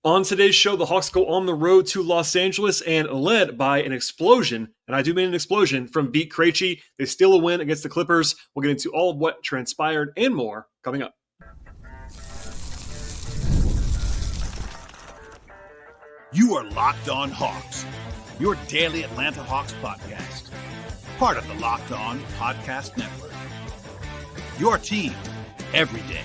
On today's show, the Hawks go on the road to Los Angeles and led by an explosion, and I do mean an explosion, from Vit Krejci. They steal a win against the Clippers. We'll get into all of what transpired and more coming up. You are Locked On Hawks, your daily Atlanta Hawks podcast. Part of the Locked On Podcast Network. Your team every day.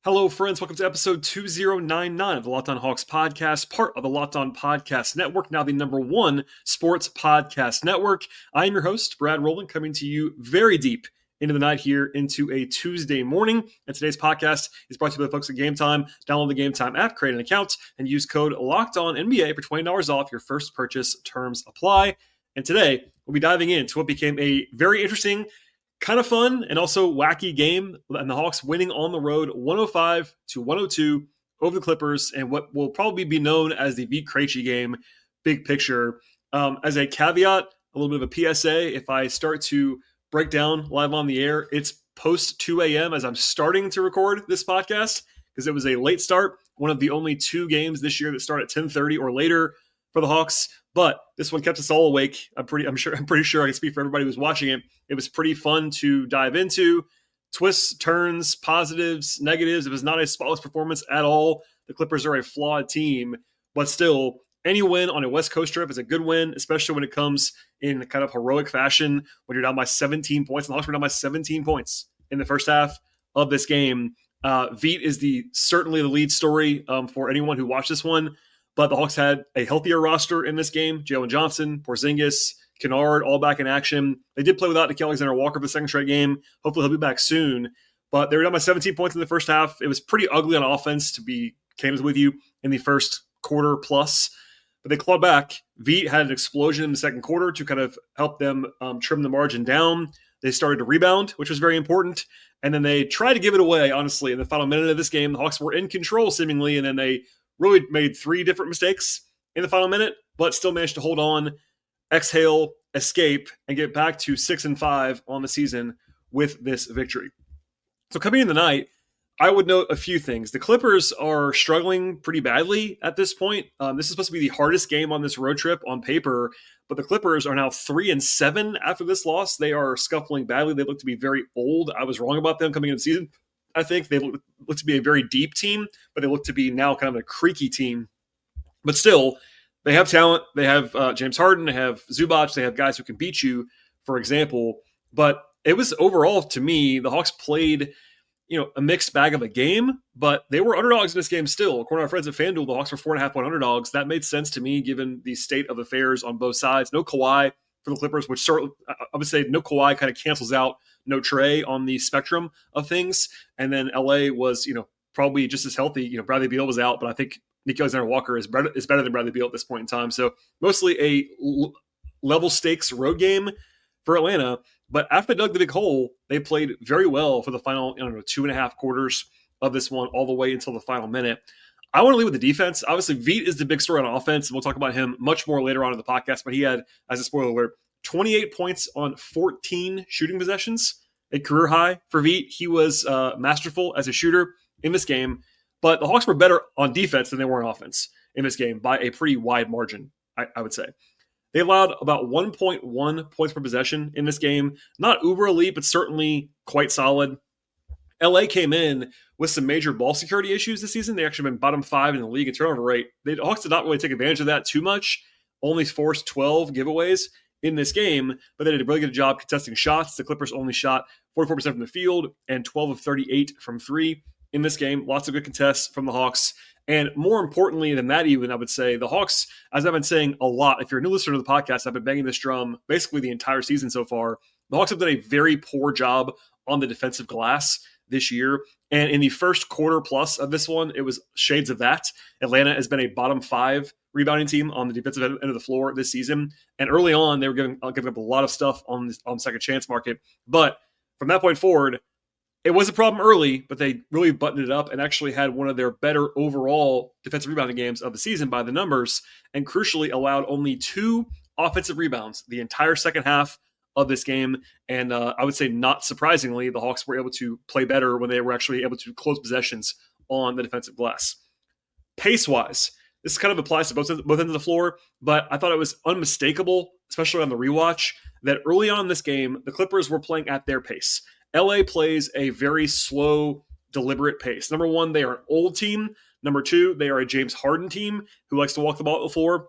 Hello, friends. Welcome to episode 2099 of the Locked On Hawks podcast, part of the Locked On Podcast Network, now the #1 sports podcast network. I am your host, Brad Rowland, coming to you very deep into the night here into a Tuesday morning. And today's podcast is brought to you by the folks at Game Time. Download the Game Time app, create an account, and use code LOCKEDONNBA for $20 off your first purchase. Terms apply. And today, we'll be diving into what became a very interesting, kind of fun and also wacky game, and the Hawks winning on the road 105-102 over the Clippers, and what will probably be known as the Vit Krejci game, big picture. As a caveat, a little bit of a PSA, if I start to break down live on the air, it's post 2 a.m. as I'm starting to record this podcast, because it was a late start, one of the only 2 games this year that start at 10:30 or later for the Hawks. But this one kept us all awake. I'm pretty sure I can speak for everybody who's watching it. It was pretty fun to dive into. Twists, turns, positives, negatives. It was not a spotless performance at all. The Clippers are a flawed team, but still, any win on a West Coast trip is a good win, especially when it comes in kind of heroic fashion when you're down by 17 points. And the Hawks were down by 17 points in the first half of this game. Vit is certainly the lead story for anyone who watched this one. But the Hawks had a healthier roster in this game. Jalen Johnson, Porzingis, Kennard, all back in action. They did play without Nickeil Alexander-Walker for the second straight game. Hopefully he'll be back soon. But they were down by 17 points in the first half. It was pretty ugly on offense, to be candid with you, in the first quarter plus. But they clawed back. Vit had an explosion in the second quarter to kind of help them trim the margin down. They started to rebound, which was very important. And then they tried to give it away, honestly. In the final minute of this game, the Hawks were in control, seemingly, and then they really made 3 different mistakes in the final minute, but still managed to hold on, exhale, escape, and get back to 6-5 on the season with this victory. So coming in the night, I would note a few things. The Clippers are struggling pretty badly at this point. This is supposed to be the hardest game on this road trip on paper, but the Clippers are now 3-7 after this loss. They are scuffling badly. They look to be very old. I was wrong about them coming into the season. I think they look to be a very deep team, but they look to be now kind of a creaky team. But still, they have talent. They have James Harden. They have Zubac. They have guys who can beat you, for example. But it was overall, to me, the Hawks played, a mixed bag of a game, but they were underdogs in this game still. According to our friends at FanDuel, the Hawks were 4.5-point underdogs. That made sense to me, given the state of affairs on both sides. No Kawhi for the Clippers, which certainly, I would say no Kawhi kind of cancels out no Trey on the spectrum of things. And then LA was, probably just as healthy. Bradley Beal was out, but I think Nickeil Alexander-Walker is better than Bradley Beal at this point in time. So mostly a level stakes road game for Atlanta. But after they dug the big hole, they played very well for the final, 2.5 quarters of this one, all the way until the final minute. I want to lead with the defense. Obviously, Vit is the big story on offense, and we'll talk about him much more later on in the podcast. But he had, as a spoiler alert, 28 points on 14 shooting possessions, a career high for Vit. He was masterful as a shooter in this game, but the Hawks were better on defense than they were on offense in this game by a pretty wide margin, I would say. They allowed about 1.1 points per possession in this game. Not uber elite, but certainly quite solid. LA came in with some major ball security issues this season. They actually been bottom 5 in the league in turnover rate. The Hawks did not really take advantage of that too much, only forced 12 giveaways in this game, but they did a really good job contesting shots. The Clippers only shot 44% from the field and 12 of 38 from 3 in this game. Lots of good contests from the Hawks. And more importantly than that, even, I would say, the Hawks, as I've been saying a lot, if you're a new listener to the podcast, I've been banging this drum basically the entire season so far. The Hawks have done a very poor job on the defensive glass this year. And in the first quarter plus of this one, it was shades of that. Atlanta has been a bottom 5 rebounding team on the defensive end of the floor this season. And early on, they were giving up a lot of stuff on the second chance market. But from that point forward, it was a problem early, but they really buttoned it up and actually had one of their better overall defensive rebounding games of the season by the numbers, and crucially allowed only 2 offensive rebounds the entire second half of this game. And I would say, not surprisingly, the Hawks were able to play better when they were actually able to close possessions on the defensive glass. Pace-wise, this kind of applies to both ends of the floor, but I thought it was unmistakable, especially on the rewatch, that early on in this game, the Clippers were playing at their pace. LA plays a very slow, deliberate pace. Number one, they are an old team. Number two, they are a James Harden team who likes to walk the ball at the floor.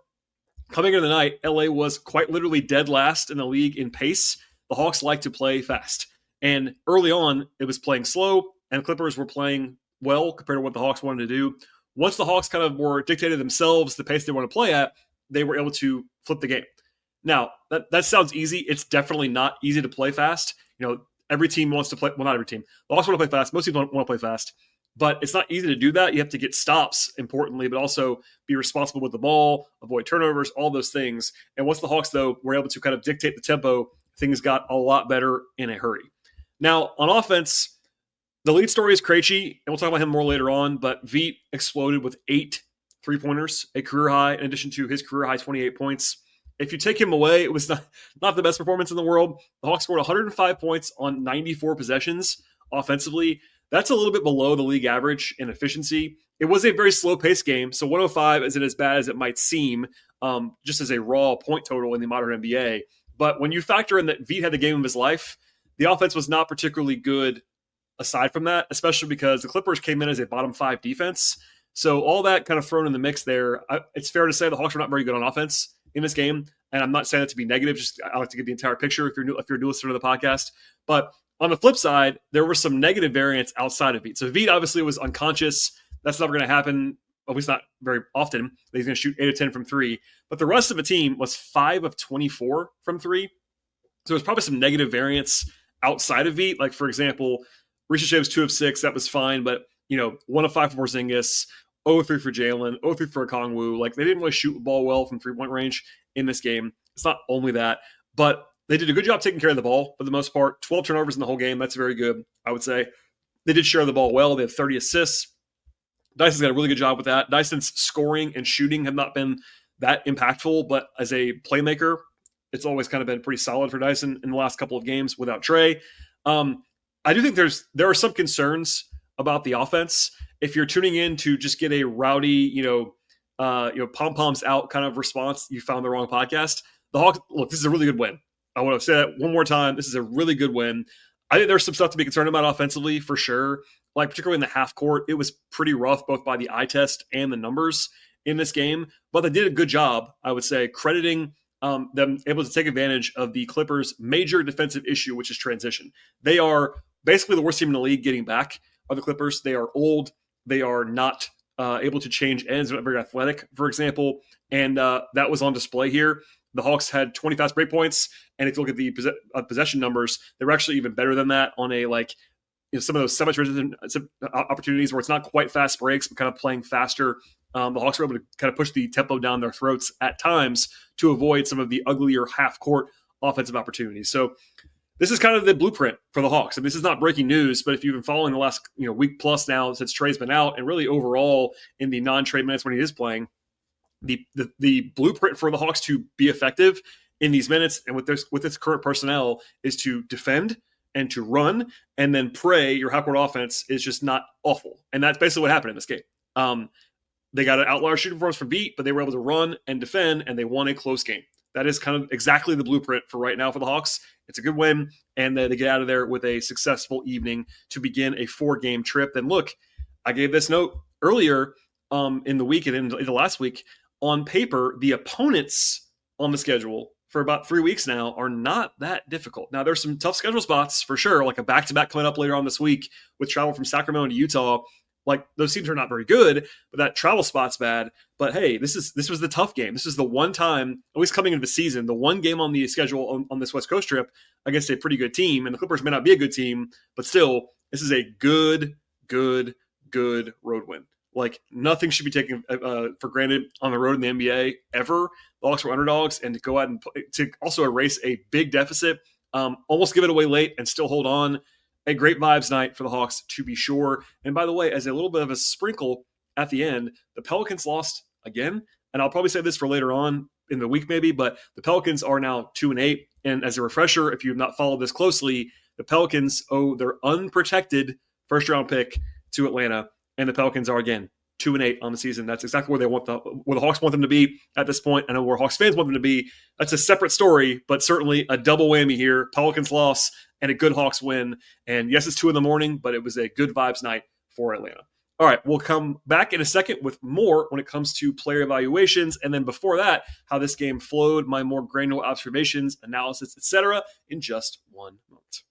Coming into the night, LA was quite literally dead last in the league in pace. The Hawks like to play fast. And early on, it was playing slow, and Clippers were playing well compared to what the Hawks wanted to do. Once the Hawks kind of were dictated themselves the pace they want to play at, they were able to flip the game. Now, that sounds easy. It's definitely not easy to play fast. Every team wants to play, well, not every team. The Hawks want to play fast. Most people don't want to play fast. But it's not easy to do that. You have to get stops, importantly, but also be responsible with the ball, avoid turnovers, all those things. And once the Hawks, though, were able to kind of dictate the tempo, things got a lot better in a hurry. Now, on offense, the lead story is Krejci, and we'll talk about him more later on, but Vit exploded with 8 3-pointers, a career high, in addition to his career high 28 points. If you take him away, it was not the best performance in the world. The Hawks scored 105 points on 94 possessions offensively. That's a little bit below the league average in efficiency. It was a very slow-paced game, so 105 isn't as bad as it might seem, just as a raw point total in the modern NBA. But when you factor in that Vit had the game of his life, the offense was not particularly good aside from that, especially because the Clippers came in as a bottom 5 defense. So all that kind of thrown in the mix there, it's fair to say the Hawks were not very good on offense in this game. And I'm not saying that to be negative, just I like to get the entire picture if you're a new listener to the podcast. But on the flip side, there were some negative variants outside of Vit. So Vit obviously was unconscious. That's never going to happen, at least not very often. He's going to shoot 8 of 10 from 3. But the rest of the team was 5 of 24 from 3. So there's probably some negative variants outside of Vit. Like, for example, Ricochet was 2 of 6. That was fine. But, 1 of 5 for Porzingis, 0 of 3 for Jalen, 0 of 3 for Okongwu. Like, they didn't really shoot the ball well from 3-point range in this game. It's not only that, but they did a good job taking care of the ball for the most part. 12 turnovers in the whole game. That's very good, I would say. They did share the ball well. They had 30 assists. Dyson's got a really good job with that. Dyson's scoring and shooting have not been that impactful, but as a playmaker, it's always kind of been pretty solid for Dyson in the last couple of games without Trey. I do think there are some concerns about the offense. If you're tuning in to just get a rowdy, pom-poms out kind of response, you found the wrong podcast. The Hawks, look, this is a really good win. I want to say that one more time. This is a really good win. I think there's some stuff to be concerned about offensively for sure. Like particularly in the half court, it was pretty rough both by the eye test and the numbers in this game. But they did a good job, I would say, crediting them able to take advantage of the Clippers' major defensive issue, which is transition. They are basically the worst team in the league getting back are the Clippers. They are old. They are not able to change ends. They're not very athletic, for example. And that was on display here. The Hawks had 20 fast break points, and if you look at the possession numbers, they were actually even better than that on a some of those semi-transition opportunities where it's not quite fast breaks, but kind of playing faster. The Hawks were able to kind of push the tempo down their throats at times to avoid some of the uglier half-court offensive opportunities. So this is kind of the blueprint for the Hawks. And this is not breaking news, but if you've been following the last week plus now since Trey's been out, and really overall in the non-Trey minutes when he is playing, the blueprint for the Hawks to be effective in these minutes and with this current personnel is to defend and to run and then pray your half-court offense is just not awful. And that's basically what happened in this game. They got an outlier shooting performance from Vit, but they were able to run and defend, and they won a close game. That is kind of exactly the blueprint for right now for the Hawks. It's a good win, and they get out of there with a successful evening to begin a 4-game trip. And look, I gave this note earlier in the week and in the last week. On paper, the opponents on the schedule for about 3 weeks now are not that difficult. Now, there's some tough schedule spots for sure, like a back-to-back coming up later on this week with travel from Sacramento to Utah. Like, those teams are not very good, but that travel spot's bad. But hey, this was the tough game. This is the one time, at least coming into the season, the one game on the schedule on this West Coast trip against a pretty good team. And the Clippers may not be a good team, but still, this is a good road win. Like, nothing should be taken for granted on the road in the NBA ever. The Hawks were underdogs, and to go out and to also erase a big deficit, almost give it away late and still hold on. A great vibes night for the Hawks, to be sure. And by the way, as a little bit of a sprinkle at the end, the Pelicans lost again. And I'll probably say this for later on in the week maybe, but the Pelicans are now 2-8. And as a refresher, if you have not followed this closely, the Pelicans owe their unprotected first-round pick to Atlanta. And the Pelicans are, again, 2-8 on the season. That's exactly where where the Hawks want them to be at this point. I know where Hawks fans want them to be. That's a separate story, but certainly a double whammy here. Pelicans loss and a good Hawks win. And yes, it's 2 a.m, but it was a good vibes night for Atlanta. All right, we'll come back in a second with more when it comes to player evaluations. And then before that, how this game flowed, my more granular observations, analysis, etc. in just one moment.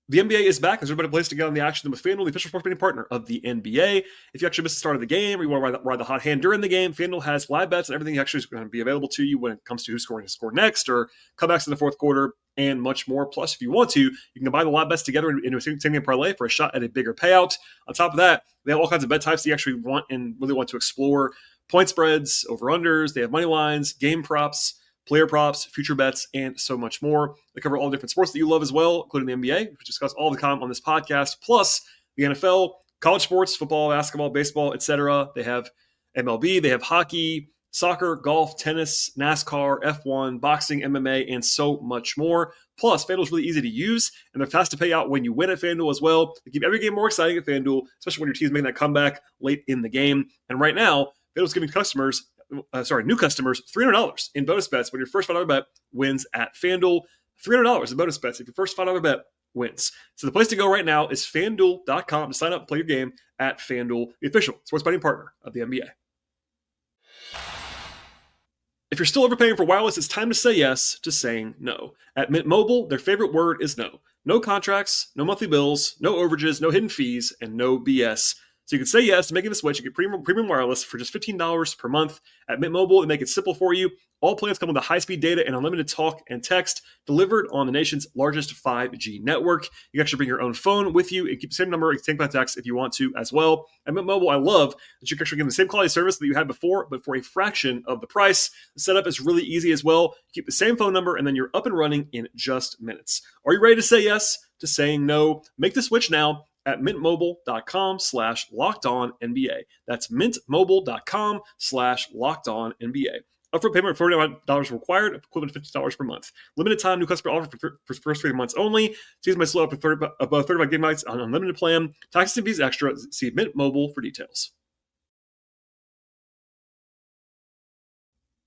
The NBA is back. There's a better place to get on the action than with FanDuel, the official sports betting partner of the NBA. If you actually missed the start of the game or you want to ride the hot hand during the game, FanDuel has live bets and everything actually is going to be available to you when it comes to who's going to score next or comebacks in the fourth quarter and much more. Plus, if you want to, you can combine the live bets together into a same-game parlay for a shot at a bigger payout. On top of that, they have all kinds of bet types that you actually want and really want to explore. Point spreads, over-unders, they have money lines, game props, player props, future bets, and so much more. They cover all the different sports that you love as well, including the NBA, which we discuss all the time on this podcast, plus the NFL, college sports, football, basketball, baseball, etc. They have MLB, they have hockey, soccer, golf, tennis, NASCAR, F1, boxing, MMA, and so much more. Plus, FanDuel is really easy to use, and they're fast to pay out when you win at FanDuel as well. They keep every game more exciting at FanDuel, especially when your team's making that comeback late in the game. And right now, FanDuel's giving new customers $300 in bonus bets when your first $5 bet wins at FanDuel. $300 in bonus bets if your first $5 bet wins. So the place to go right now is FanDuel.com to sign up and play your game at FanDuel, the official sports betting partner of the NBA. If you're still overpaying for wireless, it's time to say yes to saying no. At Mint Mobile, their favorite word is no. No contracts, no monthly bills, no overages, no hidden fees, and no BS. So you can say yes to making the switch. You get premium wireless for just $15 per month. At Mint Mobile, they make it simple for you. All plans come with high-speed data and unlimited talk and text delivered on the nation's largest 5G network. You can actually bring your own phone with you and keep the same number. You can take by text if you want to as well. At Mint Mobile, I love that you can actually get the same quality service that you had before, but for a fraction of the price. The setup is really easy as well. You keep the same phone number, and then you're up and running in just minutes. Are you ready to say yes to saying no? Make the switch now at mintmobile.com/lockedonnba. That's mintmobile.com/lockedonnba. Upfront payment of $49 required, equivalent to $50 per month. Limited time, new customer offer for first 3 months only. Season may slow up to above 35 gigabytes on unlimited plan. Taxes and fees extra. See Mint Mobile for details.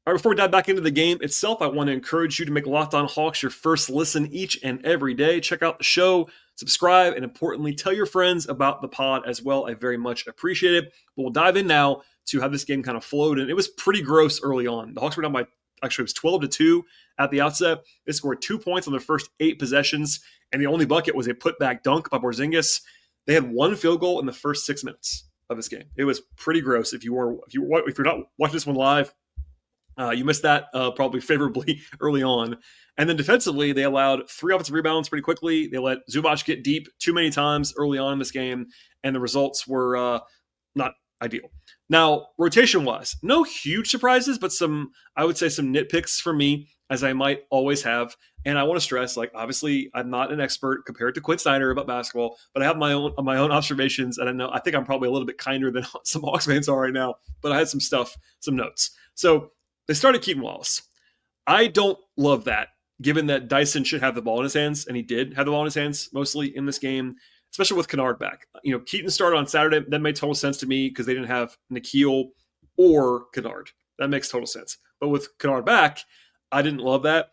All right, before we dive back into the game itself, I want to encourage you to make Locked On Hawks your first listen each and every day. Check out the show, subscribe, and importantly, tell your friends about the pod as well. I very much appreciate it. But we'll dive in now to how this game kind of flowed. And it was pretty gross early on. The Hawks were down by, actually, it was 12-2 at the outset. They scored 2 points on their first 8 possessions, and the only bucket was a putback dunk by Porzingis. They had 1 field goal in the first 6 minutes of this game. It was pretty gross. If you're not watching this one live, you missed that probably favorably early on. And then defensively, they allowed 3 offensive rebounds pretty quickly. They let Zubac get deep too many times early on in this game, and the results were not ideal. Now, rotation-wise, no huge surprises, but I would say some nitpicks for me, as I might always have. And I want to stress, obviously, I'm not an expert compared to Quinn Snyder about basketball, but I have my own observations, and I think I'm probably a little bit kinder than some Hawks fans are right now. But I had some notes. So they started Keaton Wallace. I don't love that, given that Dyson should have the ball in his hands, and he did have the ball in his hands mostly in this game, especially with Kennard back. Keaton started on Saturday. That made total sense to me because they didn't have Nikhil or Kennard. That makes total sense. But with Kennard back, I didn't love that.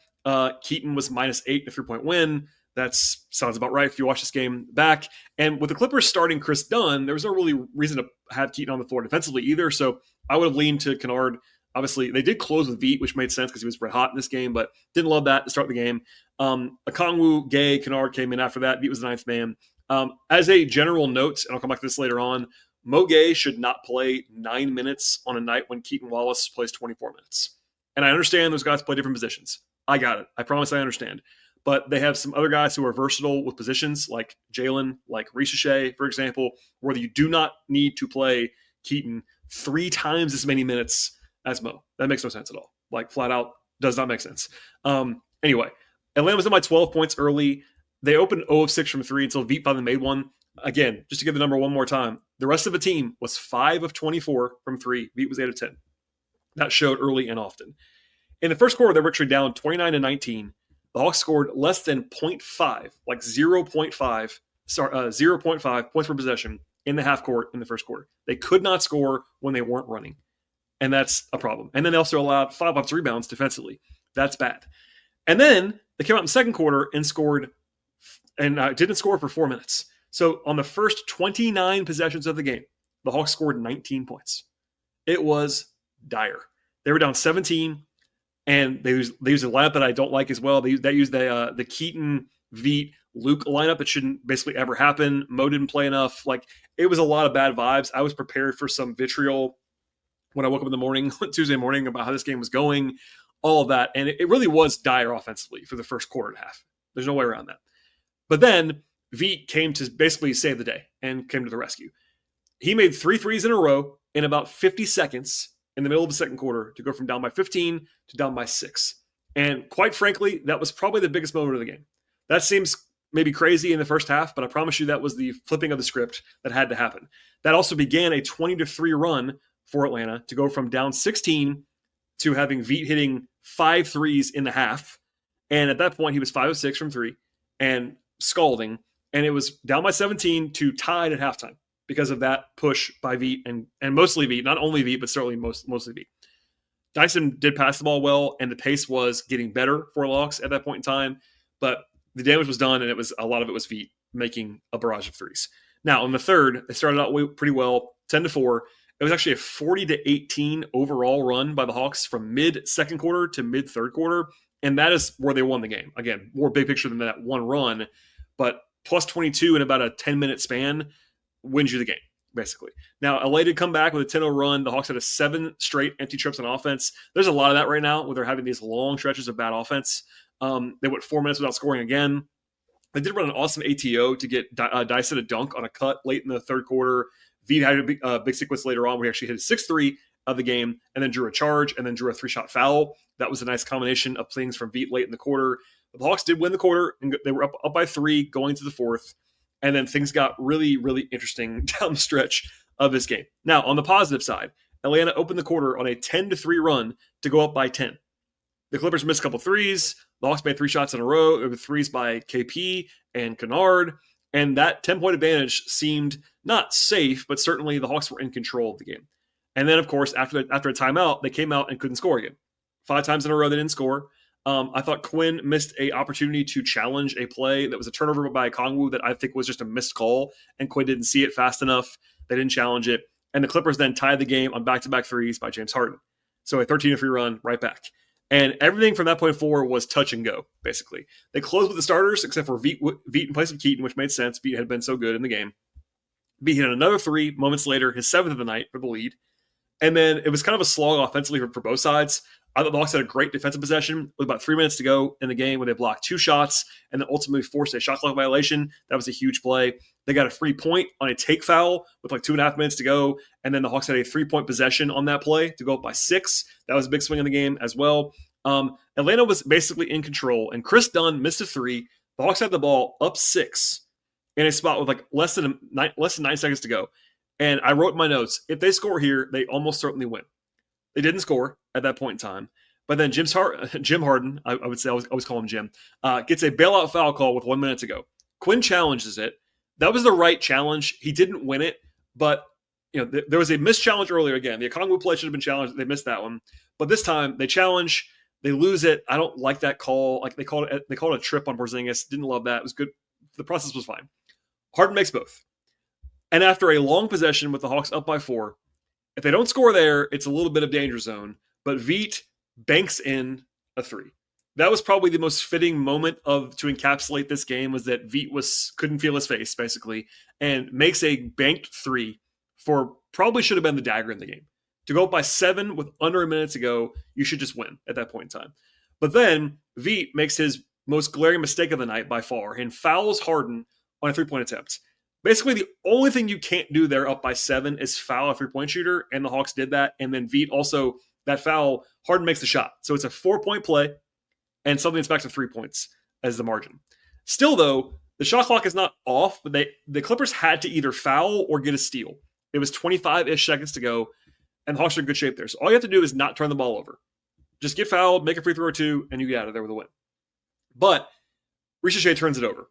Keaton was -8 in a 3-point win. That sounds about right if you watch this game back. And with the Clippers starting Chris Dunn, there was no really reason to have Keaton on the floor defensively either. So I would have leaned to Kennard. Obviously, they did close with Vit, which made sense because he was red hot in this game, but didn't love that to start the game. Okongwu, Gay, Kennard came in after that. Vit was the 9th man. As a general note, and I'll come back to this later on, Mo Gay should not play 9 minutes on a night when Keaton Wallace plays 24 minutes. And I understand those guys play different positions. I got it. I promise I understand. But they have some other guys who are versatile with positions, like Jalen, like Riche, for example, where you do not need to play Keaton 3 times as many minutes as Mo. That makes no sense at all. Flat out, does not make sense. Anyway, Atlanta was in by 12 points early. They opened 0 of 6 from 3 until Vit finally made one. Again, just to give the number one more time, the rest of the team was 5 of 24 from 3. Vit was 8 of 10. That showed early and often. In the first quarter, they were actually down 29-19. The Hawks scored less than 0.5, 0.5 0.5 points per possession in the half court in the first quarter. They could not score when they weren't running. And that's a problem. And then they also allowed 5 offensive rebounds defensively. That's bad. And then they came out in the second quarter and scored, and didn't score for 4 minutes. So on the first 29 possessions of the game, the Hawks scored 19 points. It was dire. They were down 17, and they used a lineup that I don't like as well. They used the Keaton, Vit, Luke lineup that shouldn't basically ever happen. Mo didn't play enough. Like, it was a lot of bad vibes. I was prepared for some vitriol when I woke up in the morning, Tuesday morning, about how this game was going, all of that. And it really was dire offensively for the first quarter and a half. There's no way around that. But then Vit came to basically save the day and came to the rescue. He made 3 threes in a row in about 50 seconds in the middle of the second quarter to go from down by 15 to down by 6. And quite frankly, that was probably the biggest moment of the game. That seems maybe crazy in the first half, but I promise you that was the flipping of the script that had to happen. That also began a 20-3 run for Atlanta to go from down 16 to having Vit hitting 5 threes in the half. And at that point, he was 5 of 6 from 3 and scalding. And it was down by 17 to tied at halftime because of that push by Vit and mostly Vit, not only Vit, but certainly mostly Vit. Dyson did pass the ball well, and the pace was getting better for Locks at that point in time, but the damage was done, and a lot of it was Vit making a barrage of threes. Now, in the third, they started out pretty well, 10-4. It was actually a 40-18 overall run by the Hawks from mid-second quarter to mid-third quarter, and that is where they won the game. Again, more big picture than that one run, but plus 22 in about a 10-minute span wins you the game, basically. Now, LA did come back with a 10-0 run. The Hawks had 7 straight empty trips on offense. There's a lot of that right now where they're having these long stretches of bad offense. They went 4 minutes without scoring again. They did run an awesome ATO to get Dyson a dunk on a cut late in the third quarter. Vit had a big sequence later on where he actually hit a 6-3 of the game and then drew a charge and then drew a 3-shot foul. That was a nice combination of things from Vit late in the quarter. But the Hawks did win the quarter, and they were up by 3 going to the fourth. And then things got really, really interesting down the stretch of this game. Now, on the positive side, Atlanta opened the quarter on a 10-3 run to go up by 10. The Clippers missed a couple threes. The Hawks made 3 shots in a row. There were threes by KP and Kennard. And that 10-point advantage seemed not safe, but certainly the Hawks were in control of the game. And then, of course, after a timeout, they came out and couldn't score again. 5 times in a row they didn't score. I thought Quinn missed an opportunity to challenge a play that was a turnover by Kongwu that I think was just a missed call, and Quinn didn't see it fast enough. They didn't challenge it. And the Clippers then tied the game on back-to-back threes by James Harden. So a 13-3 run right back. And everything from that point forward was touch and go, basically. They closed with the starters, except for Vit in place of Keaton, which made sense. Vit had been so good in the game. Vit hit another 3 moments later, his 7th of the night for the lead. And then it was kind of a slog offensively for both sides. I thought the Hawks had a great defensive possession with about 3 minutes to go in the game where they blocked 2 shots and then ultimately forced a shot clock violation. That was a huge play. They got a free point on a take foul with like 2.5 minutes to go. And then the Hawks had a 3-point possession on that play to go up by 6. That was a big swing in the game as well. Atlanta was basically in control, and Chris Dunn missed a 3. The Hawks had the ball up 6 in a spot with like less than 9 seconds to go. And I wrote in my notes, if they score here, they almost certainly win. They didn't score at that point in time. But then Jim Harden, I would say, I always call him Jim, gets a bailout foul call with 1 minute to go. Quinn challenges it. That was the right challenge. He didn't win it, but there was a missed challenge earlier again. The Okongwu play should have been challenged. They missed that one. But this time they challenge, they lose it. I don't like that call. Like they called it a trip on Porzingis. Didn't love that. It was good. The process was fine. Harden makes both. And after a long possession with the Hawks up by 4, if they don't score there, it's a little bit of danger zone. But Vit banks in a 3. That was probably the most fitting moment to encapsulate this game, was that Vit couldn't feel his face, basically, and makes a banked 3 for probably should have been the dagger in the game. To go up by 7 with under a minute to go, you should just win at that point in time. But then Vit makes his most glaring mistake of the night by far and fouls Harden on a 3-point attempt. Basically, the only thing you can't do there up by 7 is foul a 3-point shooter, and the Hawks did that. And then Vit also, that foul, Harden makes the shot. So it's a 4-point play and something that's back to 3 points as the margin. Still, though, the shot clock is not off, but the Clippers had to either foul or get a steal. It was 25-ish seconds to go, and the Hawks are in good shape there. So all you have to do is not turn the ball over. Just get fouled, make a free throw or 2, and you get out of there with a win. But Ricochet turns it over.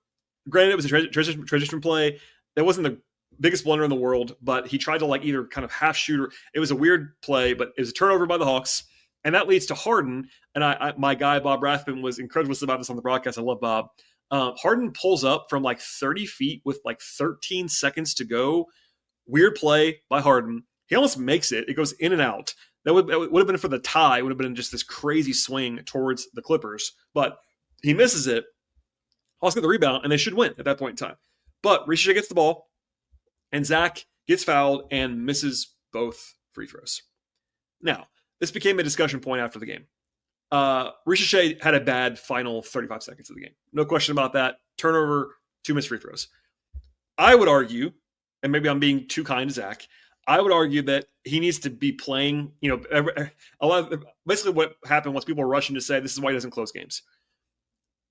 Granted, it was a transition play. That wasn't the biggest blunder in the world, but he tried to like either kind of half shooter. It was a weird play, but it was a turnover by the Hawks. And that leads to Harden. And my guy, Bob Rathman, was incredulous about this on the broadcast. I love Bob. Harden pulls up from like 30 feet with like 13 seconds to go. Weird play by Harden. He almost makes it. It goes in and out. That would have been for the tie. It would have been just this crazy swing towards the Clippers. But he misses it. Hawks get the rebound, and they should win at that point in time. But Ricochet gets the ball, and Zach gets fouled and misses both free throws. Now, this became a discussion point after the game. Ricochet had a bad final 35 seconds of the game. No question about that. Turnover, 2 missed free throws. I would argue, and maybe I'm being too kind to Zach, I would argue that he needs to be playing, basically what happened was people were rushing to say this is why he doesn't close games.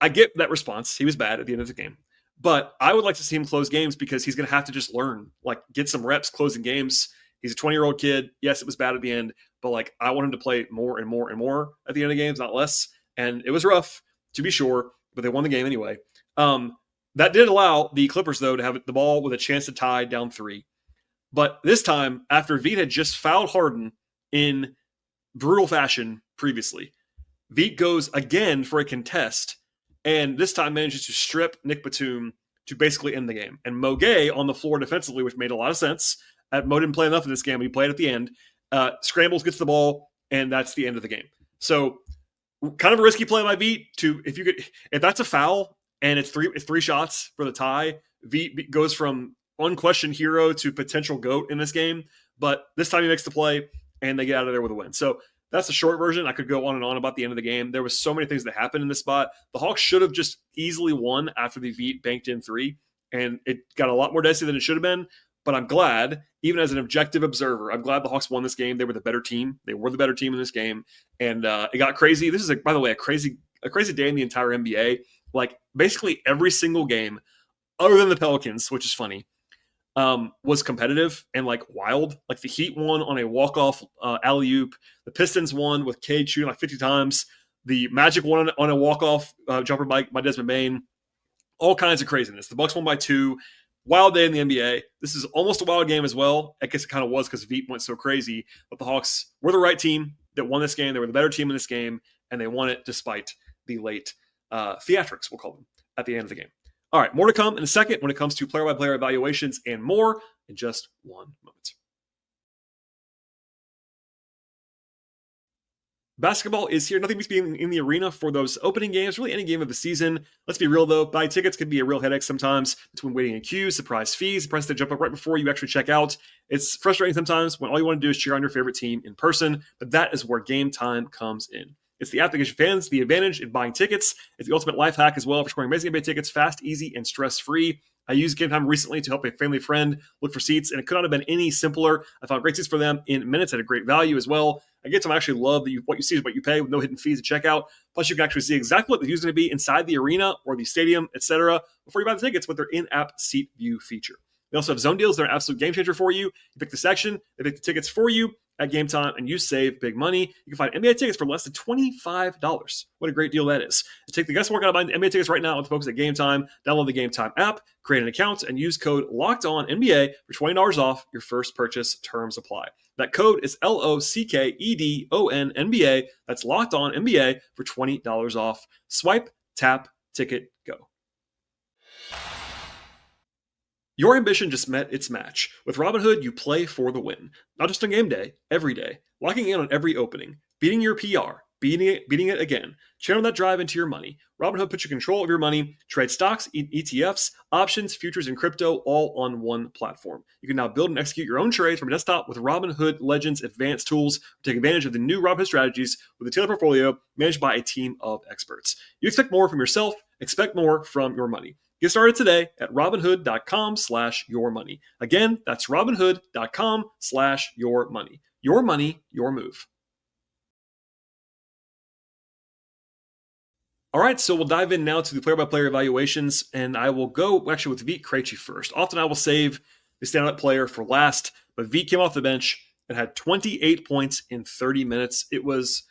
I get that response. He was bad at the end of the game. But I would like to see him close games because he's going to have to just learn, like get some reps closing games. He's a 20-year-old kid. Yes, it was bad at the end, but like I want him to play more and more and more at the end of games, not less. And it was rough, to be sure, but they won the game anyway. That did allow the Clippers, though, to have the ball with a chance to tie down 3. But this time, after Vit had just fouled Harden in brutal fashion previously, Vit goes again for a contest, and this time manages to strip Nick Batum to basically end the game. And Mo Gay on the floor defensively, which made a lot of sense. Mo didn't play enough in this game, but he played at the end. Scrambles, gets the ball, and that's the end of the game. So kind of a risky play by Vit if that's a foul and it's three shots for the tie, Vit goes from unquestioned hero to potential GOAT in this game. But this time he makes the play, and they get out of there with a win. So that's the short version. I could go on and on about the end of the game. There was so many things that happened in this spot. The Hawks should have just easily won after the Vit banked in 3, and it got a lot more dicey than it should have been. But I'm glad, even as an objective observer, I'm glad the Hawks won this game. They were the better team. They were the better team in this game, and it got crazy. This is, by the way, a crazy day in the entire NBA. Like basically every single game, other than the Pelicans, which is funny, was competitive and like wild. Like the Heat won on a walk-off alley-oop. The Pistons won with Cade shooting like 50 times. The Magic won on a walk-off jumper by Desmond Bane. All kinds of craziness. The Bucks won by 2. Wild day in the NBA. This is almost a wild game as well. I guess it kind of was because Vit went so crazy. But the Hawks were the right team that won this game. They were the better team in this game, and they won it despite the late theatrics, we'll call them, at the end of the game. All right, more to come in a second when it comes to player-by-player evaluations and more in just one moment. Basketball is here. Nothing beats being in the arena for those opening games, really any game of the season. Let's be real, though. Buying tickets can be a real headache sometimes between waiting in queues, surprise fees, the price they jump up right before you actually check out. It's frustrating sometimes when all you want to do is cheer on your favorite team in person, but that is where Game Time comes in. It's the app that gives your fans the advantage in buying tickets. It's the ultimate life hack as well for scoring amazing NBA tickets fast, easy, and stress-free. I used Game Time recently to help a family friend look for seats, and it could not have been any simpler. I found great seats for them in minutes at a great value as well. I get to actually love that what you see is what you pay with no hidden fees at checkout. Plus, you can actually see exactly what the view's going to be inside the arena or the stadium, etc. before you buy the tickets with their in-app seat view feature. They also have zone deals. They're an absolute game changer for you. You pick the section, they pick the tickets for you at Game Time, and you save big money. You can find NBA tickets for less than $25. What a great deal that is. Take the guesswork out of buying NBA tickets right now and focus at Game Time. Download the Game Time app, create an account, and use code LOCKEDONNBA for $20 off your first purchase. Terms apply. That code is LOCKEDONNBA. That's LOCKEDONNBA for $20 off. Swipe, tap, ticket, go. Your ambition just met its match. With Robinhood, you play for the win. Not just on game day, every day. Locking in on every opening. Beating your PR. Beating it again. Channel that drive into your money. Robinhood puts you in control of your money. Trade stocks, ETFs, options, futures, and crypto all on one platform. You can now build and execute your own trades from a desktop with Robinhood Legends advanced tools. Take advantage of the new Robinhood strategies with a tailored portfolio managed by a team of experts. You expect more from yourself. Expect more from your money. Get started today at Robinhood.com/yourmoney. Again, that's Robinhood.com/yourmoney. Your money, your move. All right, so we'll dive in now to the player-by-player evaluations, and I will go actually with Vit Krejci first. Often I will save the standout player for last, but Vit came off the bench and had 28 points in 30 minutes. It was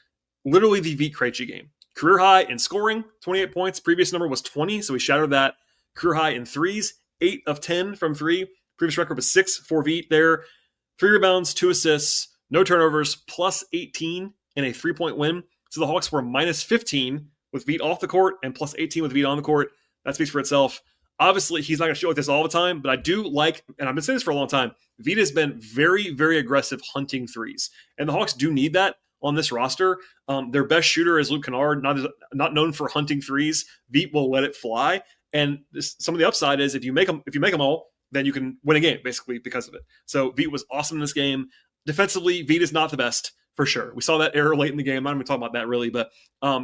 literally the Vit Krejci game. Career high in scoring, 28 points. Previous number was 20, so he shattered that. Career high in threes, 8 of 10 from three. Previous record was 6 for Vit there. 3 rebounds, 2 assists, no turnovers, plus 18 in a 3-point win. So the Hawks were minus 15 with Vit off the court and plus 18 with Vit on the court. That speaks for itself. Obviously, he's not going to shoot like this all the time, but I do like, and I've been saying this for a long time, Vit has been very, very aggressive hunting threes. And the Hawks do need that on this roster. Their best shooter is Luke Kennard, not known for hunting threes. Vit will let it fly. And some of the upside is if you make them all, then you can win a game, basically, because of it. So Vit was awesome in this game. Defensively, Vit is not the best, for sure. We saw that error late in the game. I'm not even talking about that, really, but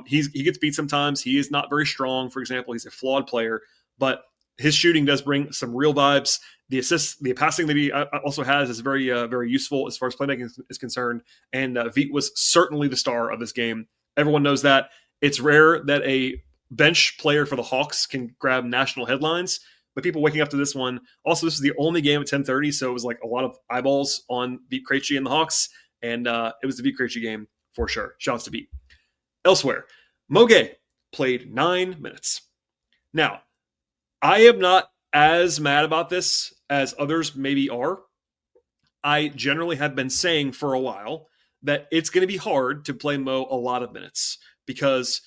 he gets beat sometimes. He is not very strong, for example. He's a flawed player, but his shooting does bring some real vibes. The assists, the passing that he also has is very, very useful as far as playmaking is concerned. And Vit was certainly the star of this game. Everyone knows that. It's rare that a bench player for the Hawks can grab national headlines, but people waking up to this one. Also, this is the only game at 10:30, so it was like a lot of eyeballs on Vit Krejci and the Hawks, and it was the Vit Krejci game for sure. Shouts to Vit. Elsewhere, Mo Gay played 9 minutes. Now, I am not as mad about this as others maybe are. I generally have been saying for a while that it's going to be hard to play Mo a lot of minutes because,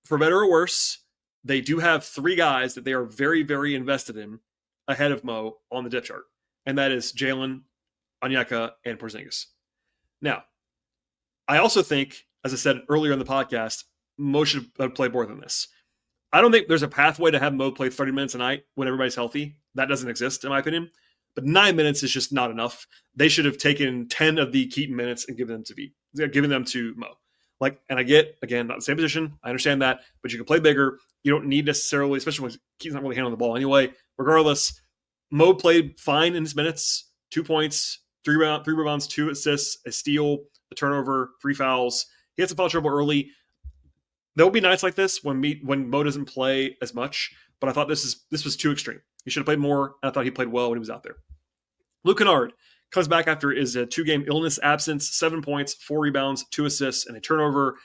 for better or worse, they do have 3 guys that they are very, very invested in ahead of Mo on the depth chart, and that is Jalen, Onyeka, and Porzingis. Now, I also think, as I said earlier in the podcast, Mo should have played more than this. I don't think there's a pathway to have Mo play 30 minutes a night when everybody's healthy. That doesn't exist, in my opinion. But 9 minutes is just not enough. They should have taken 10 of the Keaton minutes and given them to Vit, given them to Mo. And I get, again, not the same position. I understand that, but you can play bigger. You don't need necessarily, especially when Keaton's not really handling the ball anyway. Regardless, Mo played fine in his minutes. 2 points, 3 rebounds, 2 assists, a steal, a turnover, 3 fouls. He had some foul trouble early. There will be nights like this when Mo doesn't play as much, but I thought this was too extreme. He should have played more, and I thought he played well when he was out there. Luke Kennard comes back after his 2-game illness absence, 7 points, 4 rebounds, 2 assists, and a turnover.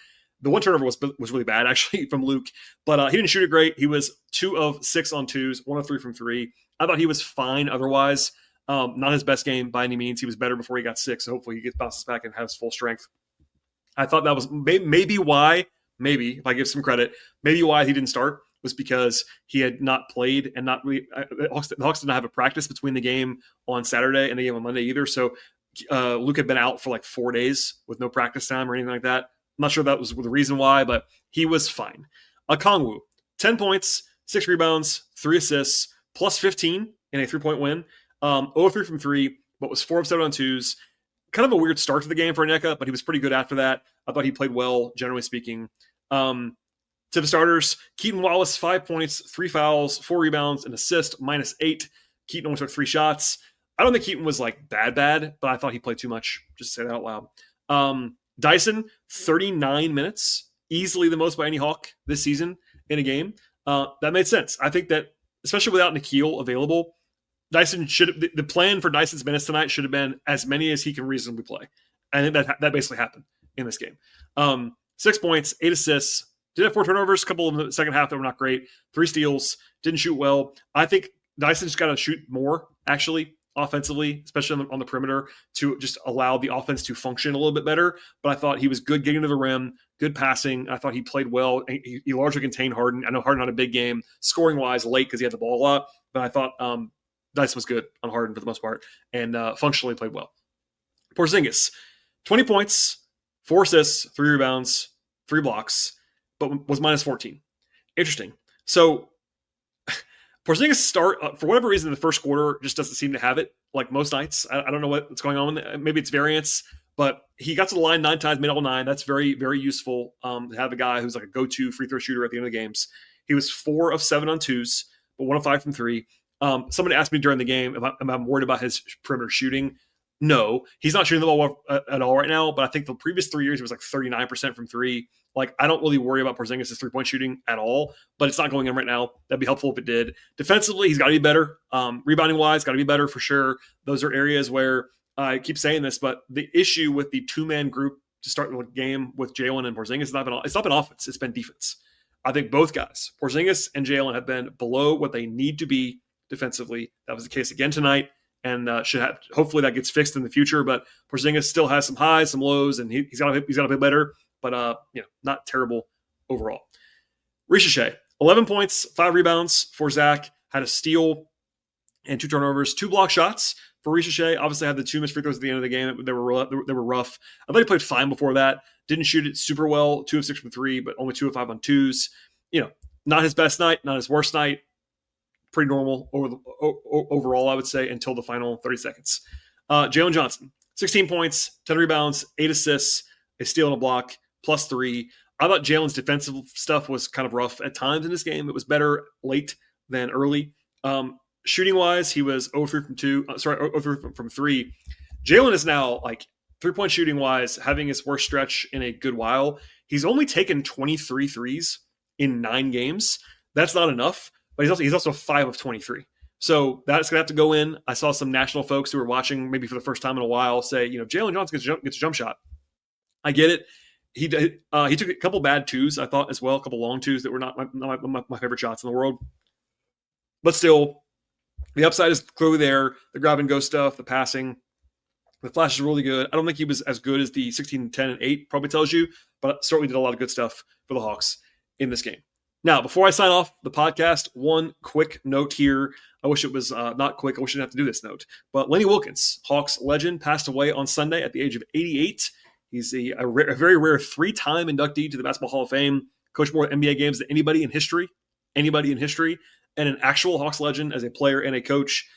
The one turnover was really bad, actually, from Luke, but he didn't shoot it great. He was 2 of 6 on twos, 1 of 3 from 3. I thought he was fine otherwise. Not his best game by any means. He was better before he got sick, so hopefully he bounces back and has full strength. I thought that was maybe why, if I give some credit, maybe why he didn't start was because he had not played and not really. The Hawks did not have a practice between the game on Saturday and the game on Monday either. So Luke had been out for like 4 days with no practice time or anything like that. I'm not sure that was the reason why, but he was fine. Okongwu, 10 points, 6 rebounds, 3 assists, plus 15 in a 3-point win. 0-3 from 3, but was 4 of 7 on twos. Kind of a weird start to the game for Onyeka, but he was pretty good after that. I thought he played well, generally speaking. To the starters, Keaton Wallace, 5 points, 3 fouls, 4 rebounds, an assist, -8. Keaton only took 3 shots. I don't think Keaton was like bad, but I thought he played too much. Just to say that out loud. Dyson, 39 minutes, easily the most by any Hawk this season in a game. That made sense. I think that, especially without Nikhil available, Dyson the plan for Dyson's minutes tonight should have been as many as he can reasonably play. I think that basically happened in this game. 6 points, 8 assists, did have 4 turnovers, a couple in the second half that were not great, 3 steals, didn't shoot well. I think Dyson's got to shoot more, actually, offensively, especially on the perimeter, to just allow the offense to function a little bit better. But I thought he was good getting to the rim, good passing. I thought he played well. He largely contained Harden. I know Harden had a big game scoring-wise late because he had the ball a lot, but I thought Dyson was good on Harden for the most part and functionally played well. Porzingis, 20 points, 4 assists, 3 rebounds, 3 blocks, but was -14. Interesting. So Porzingis start, for whatever reason, in the first quarter just doesn't seem to have it like most nights. I don't know what's going on. Maybe it's variance, but he got to the line 9 times, made all 9. That's very, very useful to have a guy who's like a go-to free throw shooter at the end of the games. He was 4 of 7 on twos, but 1 of 5 from 3. Somebody asked me during the game if I'm worried about his perimeter shooting. No, he's not shooting the ball at all right now, but I think the previous 3 years he was like 39% from 3. Like, I don't really worry about Porzingis' 3-point shooting at all, but it's not going in right now. That'd be helpful if it did. Defensively, he's got to be better. Rebounding-wise, got to be better for sure. Those are areas where I keep saying this, but the issue with the 2-man group to start the game with Jalen and Porzingis it's not been offense. It's been defense. I think both guys, Porzingis and Jalen, have been below what they need to be defensively. That was the case again tonight, and hopefully that gets fixed in the future. But Porzingis still has some highs, some lows, and he's got to play better. But not terrible overall. Ricochet, 11 points, 5 rebounds for Zach, had a steal and 2 turnovers, 2 block shots for Ricochet. Obviously had the 2 missed free throws at the end of the game. They were rough. I thought he played fine before that. Didn't shoot it super well, 2 of 6 from 3, but only 2 of 5 on 2s. Not his best night, not his worst night. Pretty normal overall, I would say, until the final 30 seconds. Jalen Johnson, 16 points, 10 rebounds, 8 assists, a steal and a block, plus 3. I thought Jalen's defensive stuff was kind of rough at times in this game. It was better late than early. Shooting wise, he was 0-3 from 2. 0-3 from 3. Jalen is now 3-point shooting wise having his worst stretch in a good while. He's only taken 23 threes in 9 games. That's not enough, but he's also 5 of 23. So that's gonna have to go in. I saw some national folks who were watching maybe for the first time in a while say, Jalen Johnson gets a jump shot. I get it. He took a couple bad 2s, I thought, as well, a couple long 2s that were not my favorite shots in the world. But still, the upside is clearly there. The grab and go stuff, the passing, the flash is really good. I don't think he was as good as the 16, 10, and 8 probably tells you, but certainly did a lot of good stuff for the Hawks in this game. Now, before I sign off the podcast, one quick note here. I wish it was not quick. I wish I didn't have to do this note. But Lenny Wilkens, Hawks legend, passed away on Sunday at the age of 88. He's a very rare 3-time inductee to the Basketball Hall of Fame, coached more NBA games than anybody in history, and an actual Hawks legend as a player and a coach.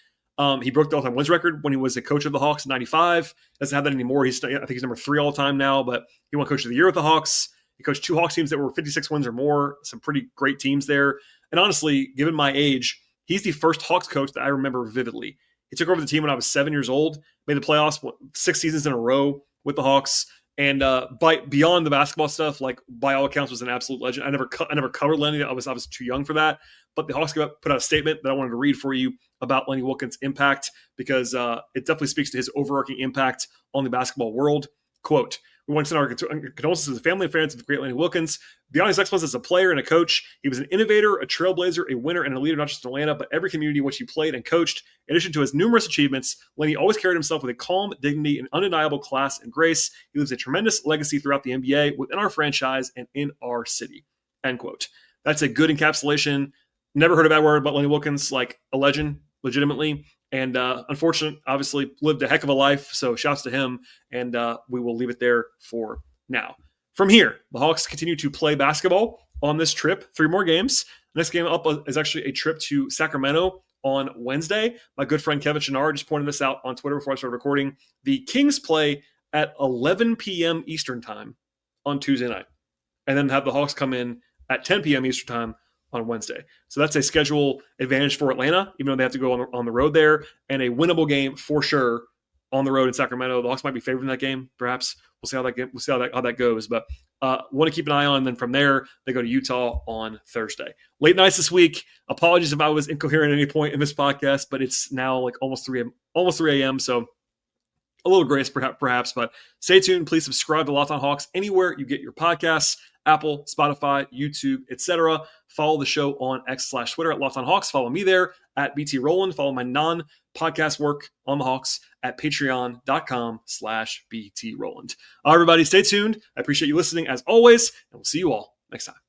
He broke the all-time wins record when he was a coach of the Hawks in 95. Doesn't have that anymore. I think he's number 3 all-time now, but he won Coach of the Year with the Hawks. He coached 2 Hawks teams that were 56 wins or more, some pretty great teams there. And honestly, given my age, he's the first Hawks coach that I remember vividly. He took over the team when I was 7 years old, made the playoffs 6 seasons in a row with the Hawks. And beyond the basketball stuff, by all accounts, was an absolute legend. I never covered Lenny. I was too young for that. But the Hawks put out a statement that I wanted to read for you about Lenny Wilkens' impact because it definitely speaks to his overarching impact on the basketball world. Quote, "We want to send our condolences to the family and friends of the great Lenny Wilkens. Beyond his excellence as a player and a coach, he was an innovator, a trailblazer, a winner, and a leader not just in Atlanta, but every community in which he played and coached. In addition to his numerous achievements, Lenny always carried himself with a calm dignity and undeniable class and grace. He leaves a tremendous legacy throughout the NBA, within our franchise, and in our city." End quote. That's a good encapsulation. Never heard a bad word about Lenny Wilkens, a legend, legitimately. And unfortunately, obviously, lived a heck of a life. So shouts to him. And we will leave it there for now. From here, the Hawks continue to play basketball on this trip. 3 more games. The next game up is actually a trip to Sacramento on Wednesday. My good friend Kevin Chenard just pointed this out on Twitter before I started recording. The Kings play at 11 p.m. Eastern time on Tuesday night. And then have the Hawks come in at 10 p.m. Eastern time on Wednesday. So that's a schedule advantage for Atlanta, even though they have to go on the road there, and a winnable game for sure on the road in Sacramento. The Hawks might be favored in that game, perhaps. We'll see how that goes. But want to keep an eye on. And then from there, they go to Utah on Thursday. Late nights this week. Apologies if I was incoherent at any point in this podcast, but it's now almost 3 a.m. So a little grace perhaps. But stay tuned. Please subscribe to Locked On Hawks anywhere you get your podcasts. Apple, Spotify, YouTube, etc. Follow the show on X/Twitter at Locked On Hawks. Follow me there at BT Rowland. Follow my non-podcast work on the Hawks at patreon.com/BT Rowland. Everybody, stay tuned. I appreciate you listening as always, and we'll see you all next time.